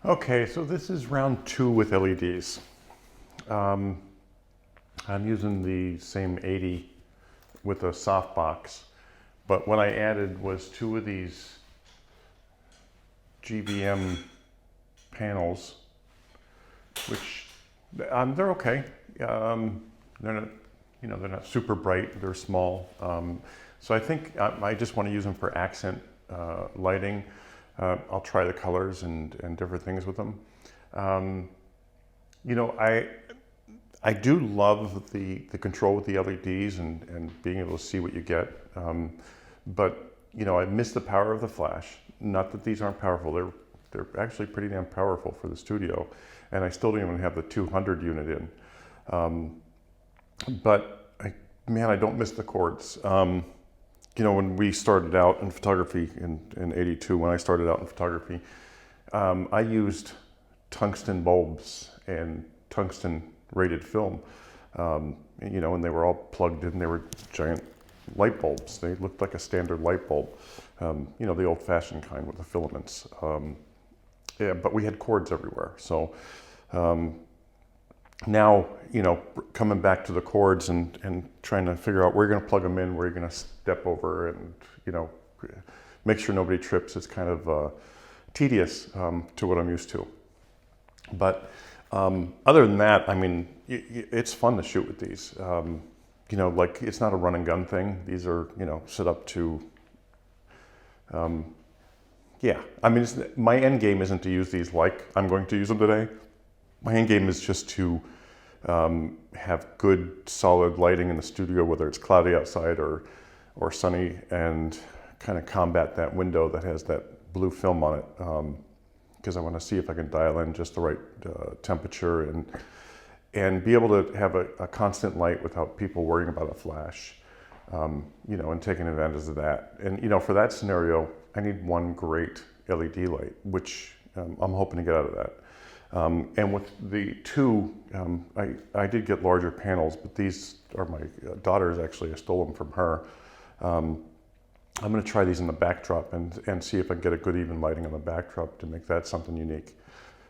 Okay, so this is round 2 with LEDs. I'm using the same 80 with a softbox, but what I added was 2 of these GVM panels, which they're okay. They're not, they're not super bright. They're small, so I think I just want to use them for accent lighting. I'll try the colors and different things with them. I do love the control with the LEDs and being able to see what you get. But I miss the power of the flash. Not that these aren't powerful. They're actually pretty damn powerful for the studio. And I still don't even have the 200 unit in. But I don't miss the cords. When we started out in photography in 82, when I started out in photography, I used tungsten bulbs and tungsten rated film, and they were all plugged in. They were giant light bulbs. They looked like a standard light bulb, the old-fashioned kind with the filaments. But we had cords everywhere. So now, coming back to the cords and trying to figure out where you're going to plug them in, where you're going to step over, and make sure nobody trips. It's kind of tedious to what I'm used to. But other than that, it's fun to shoot with these. Like it's not a run and gun thing. These are set up to. My end game isn't to use these like I'm going to use them today. My end game is just to have good, solid lighting in the studio, whether it's cloudy outside or sunny, and kind of combat that window that has that blue film on it, because I want to see if I can dial in just the right temperature and be able to have a constant light without people worrying about a flash, and taking advantage of that. And for that scenario, I need one great LED light, which I'm hoping to get out of that. And with the 2, I did get larger panels, but these are my daughter's actually. I stole them from her. I'm going to try these in the backdrop and see if I can get a good even lighting on the backdrop to make that something unique.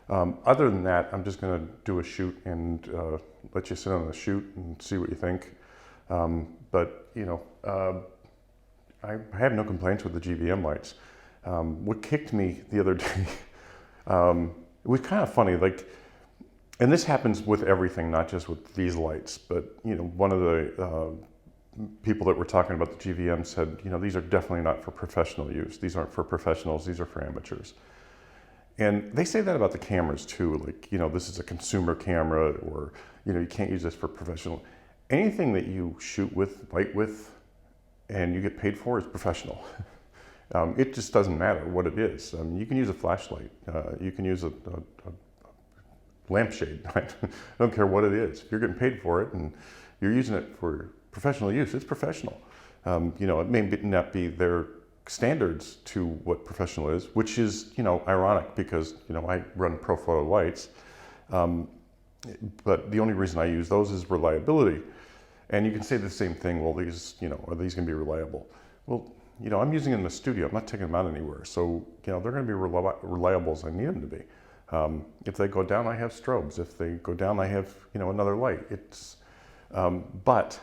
Other than that, I'm just going to do a shoot and let you sit on the shoot and see what you think. I have no complaints with the GVM lights. What kicked me the other day, it was kind of funny, and this happens with everything, not just with these lights, but one of the people that were talking about the GVM said, these are definitely not for professional use. These aren't for professionals, these are for amateurs. And they say that about the cameras too, this is a consumer camera, or you can't use this for professional. Anything that you shoot with, light with, and you get paid for is professional. It just doesn't matter what it is. You can use a flashlight. You can use a lampshade. I don't care what it is. If you're getting paid for it and you're using it for professional use, it's professional. It may not be their standards to what professional is, which is, ironic because, I run pro photo lights. But the only reason I use those is reliability. And you can say the same thing, well, these, are these going to be reliable? Well, I'm using it in the studio. I'm not taking them out anywhere. So, they're going to be reliable as I need them to be. If they go down, I have strobes. If they go down, I have, another light. It's, but,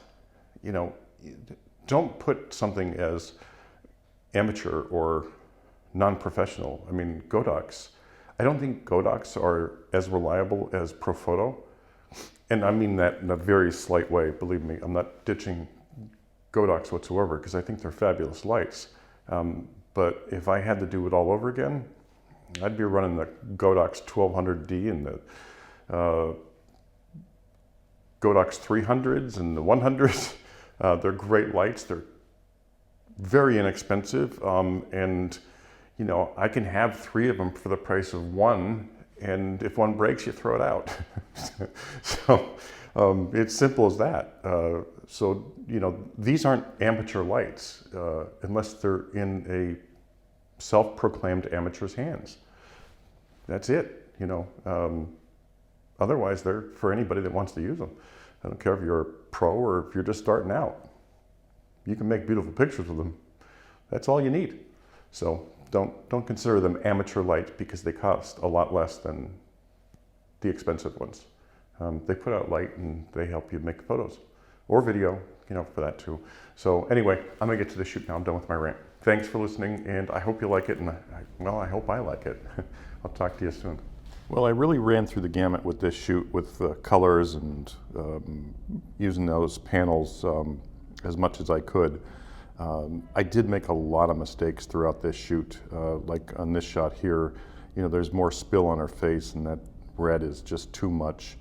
don't put something as amateur or non-professional. Godox. I don't think Godox are as reliable as Profoto. And I mean that in a very slight way, believe me. I'm not ditching Godox whatsoever, because I think they're fabulous lights. But if I had to do it all over again, I'd be running the Godox 1200D and the Godox 300s and the 100s. They're great lights. They're very inexpensive. And I can have 3 of them for the price of 1. And if one breaks, you throw it out. So it's simple as that. So these aren't amateur lights unless they're in a self-proclaimed amateur's hands. That's it. Otherwise, they're for anybody that wants to use them. I don't care if you're a pro or if you're just starting out. You can make beautiful pictures with them. That's all you need. So don't consider them amateur light because they cost a lot less than the expensive ones. They put out light and they help you make photos or video, for that too. So anyway, I'm gonna get to the shoot now. I'm done with my rant. Thanks for listening, and I hope you like it, and I hope I like it. I'll talk to you soon. Well, I really ran through the gamut with this shoot with the colors and using those panels as much as I could. I did make a lot of mistakes throughout this shoot. Like on this shot here, there's more spill on her face, and that red is just too much.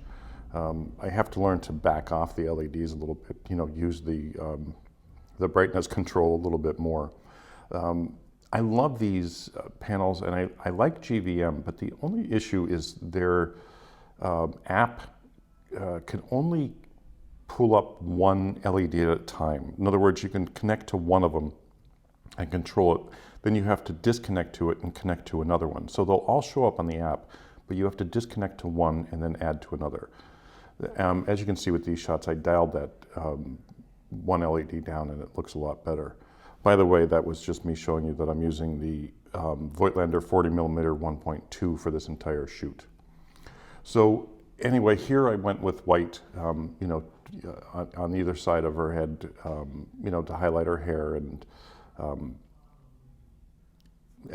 I have to learn to back off the LEDs a little bit, use the brightness control a little bit more. I love these panels, and I like GVM, but the only issue is their app can only pull up one LED at a time. In other words, you can connect to one of them and control it. Then you have to disconnect to it and connect to another one. So they'll all show up on the app, but you have to disconnect to one and then add to another. As you can see with these shots, I dialed that one LED down and it looks a lot better. By the way, that was just me showing you that I'm using the Voigtlander 40mm 1.2 for this entire shoot. So anyway, here I went with white, on either side of her head, to highlight her hair, and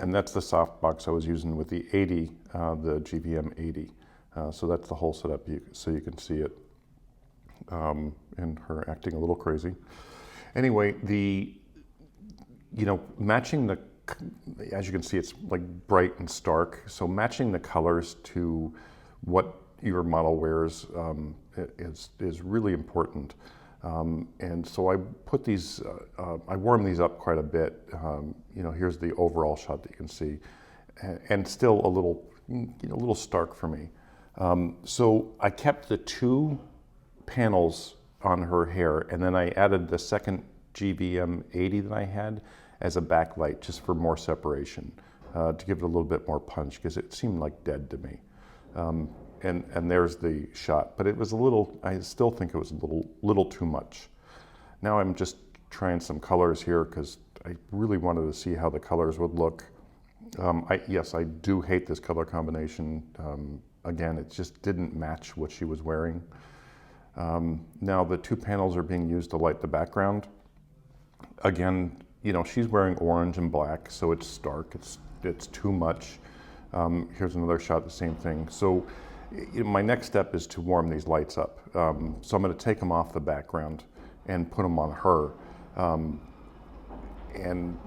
that's the softbox I was using with the 80, the GVM 80. So that's the whole setup, so you can see it, and her acting a little crazy. Anyway, matching as you can see, it's like bright and stark. So matching the colors to what your model wears is really important. And so I put these, I warmed these up quite a bit. Here's the overall shot that you can see, and still a little stark for me. So I kept the two panels on her hair, and then I added the second GVM 80 that I had as a backlight, just for more separation, to give it a little bit more punch, because it seemed like dead to me. And there's the shot, but it was I still think it was a little too much. Now I'm just trying some colors here, because I really wanted to see how the colors would look. Yes, I do hate this color combination. Again, it just didn't match what she was wearing. Now the two panels are being used to light the background. Again, she's wearing orange and black, so it's stark, it's too much. Here's another shot, the same thing. So my next step is to warm these lights up. So I'm gonna take them off the background and put them on her. And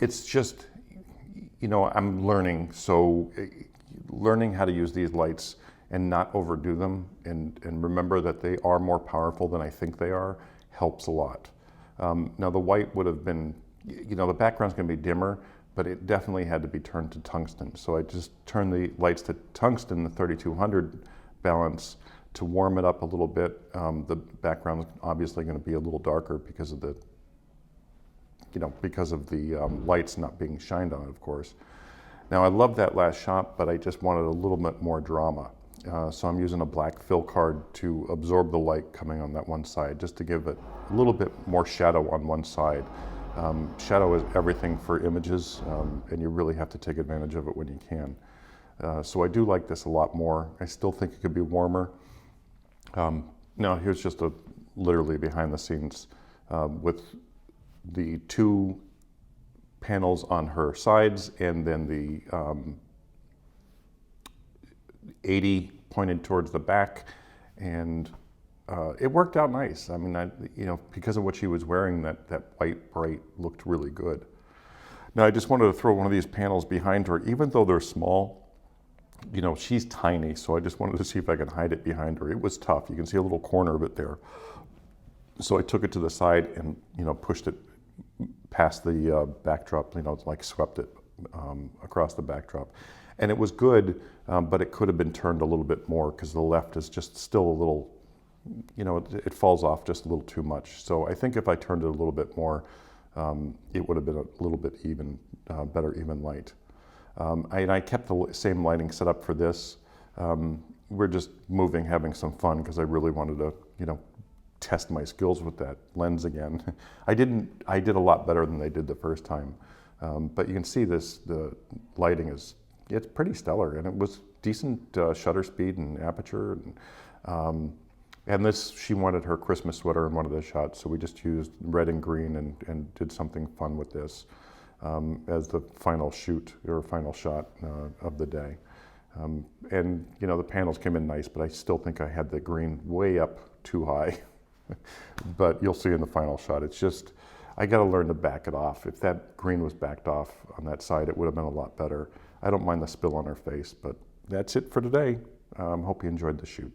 it's just, I'm learning. So learning how to use these lights and not overdo them, and remember that they are more powerful than I think they are, helps a lot. Now the white would have been, the background's gonna be dimmer, but it definitely had to be turned to tungsten. So I just turned the lights to tungsten, the 3200 balance, to warm it up a little bit. The background's obviously gonna be a little darker because of the, lights not being shined on it, of course. Now I love that last shot, but I just wanted a little bit more drama. So I'm using a black fill card to absorb the light coming on that one side, just to give it a little bit more shadow on one side. Shadow is everything for images, and you really have to take advantage of it when you can. So I do like this a lot more. I still think it could be warmer. Now here's just literally behind the scenes with the two panels on her sides, and then the 80 pointed towards the back, and it worked out nice. I mean, because of what she was wearing, that white bright looked really good. Now I just wanted to throw one of these panels behind her, even though they're small. She's tiny, so I just wanted to see if I could hide it behind her. It was tough. You can see a little corner of it there. So I took it to the side and pushed it past the backdrop. Like swept it across the backdrop. And it was good, but it could have been turned a little bit more, because the left is just still a little, it falls off just a little too much. So I think if I turned it a little bit more, it would have been a little bit better even light. And I kept the same lighting set up for this. We're just moving, having some fun, because I really wanted to, test my skills with that lens again. I did a lot better than they did the first time. But you can see the lighting it's pretty stellar, and it was decent shutter speed and aperture. And this, she wanted her Christmas sweater in one of the shots, so we just used red and green and did something fun with this as the final shoot or final shot of the day. And you know, the panels came in nice, but I still think I had the green way up too high. But you'll see in the final shot, it's just, I got to learn to back it off. If that green was backed off on that side, it would have been a lot better. I don't mind the spill on her face, but that's it for today. Hope you enjoyed the shoot.